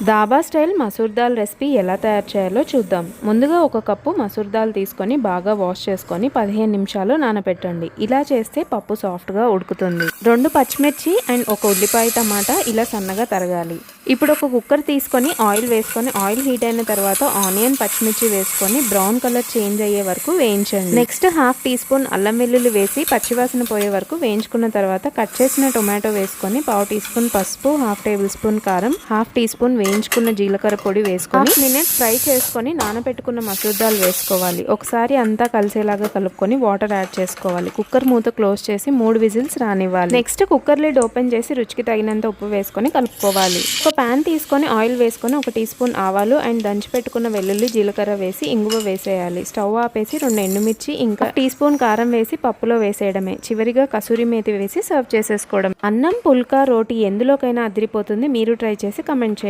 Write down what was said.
Dhaba style masoor dal recipe ఎలా తయారు చేయాలో చూద్దాం. ముందుగా ఒక కప్పు మసూర్ దాల్ తీసుకొని బాగా వాష్ చేసుకొని 15 నిమిషాలు నానబెట్టండి. ఇలా చేస్తే పప్పు సాఫ్ట్గా ఉడుకుతుంది. 2 పచ్చిమిర్చి అండ్ ఒక ఉల్లిపాయ టమాటా ఇలా సన్నగా తరగాలి. ఇప్పుడు ఒక కుక్కర్ తీసుకొని ఆయిల్ వేసుకొని ఆయిల్ హీట్ అయిన తర్వాత ఆనియన్ పచ్చిమిర్చి వేసుకొని బ్రౌన్ కలర్ చేంజ్ అయ్యే వరకు వేయించండి. నెక్స్ట్ హాఫ్ టీ స్పూన్ అల్లం వెల్లుల్లి వేసి పచ్చివాసన పోయే వరకు వేయించుకున్న తర్వాత కట్ చేసిన టొమాటో వేసుకొని పావు టీ స్పూన్ పసుపు, హాఫ్ టేబుల్ స్పూన్ కారం, హాఫ్ టీ స్పూన్ వేయించుకున్న జీలకర్ర పొడి వేసుకొని మినిట్ ఫ్రై చేసుకొని నానబెట్టుకున్న మసూర్ దాల్ వేసుకోవాలి. ఒకసారి అంతా కలిసేలాగా కలుపుకొని వాటర్ యాడ్ చేసుకోవాలి. కుక్కర్ మూత క్లోజ్ చేసి 3 విజిల్స్ రానివ్వాలి. నెక్స్ట్ కుక్కర్ లిడ్ ఓపెన్ చేసి రుచికి తగినంత ఉప్పు వేసుకొని కలుపుకోవాలి. ఒక ప్యాన్ తీసుకొని ఆయిల్ వేసుకొని 1 టీ స్పూన్ ఆవాలు అండ్ దంచి పెట్టుకున్న వెల్లుల్లి జీలకర్ర వేసి ఇంగువ వేసేయాలి. స్టవ్ ఆపేసి 2 ఎండుమిర్చి ఇంకా టీ స్పూన్ కారం వేసి పప్పులో వేసేయడమే. చివరిగా కసూరి మేతి వేసి సర్వ్ చేసేసుకోవడం. అన్నం, పుల్కా, రోటీ ఎందులోకైనా అదిరిపోతుంది. మీరు ట్రై చేసి కమెంట్ చేయండి.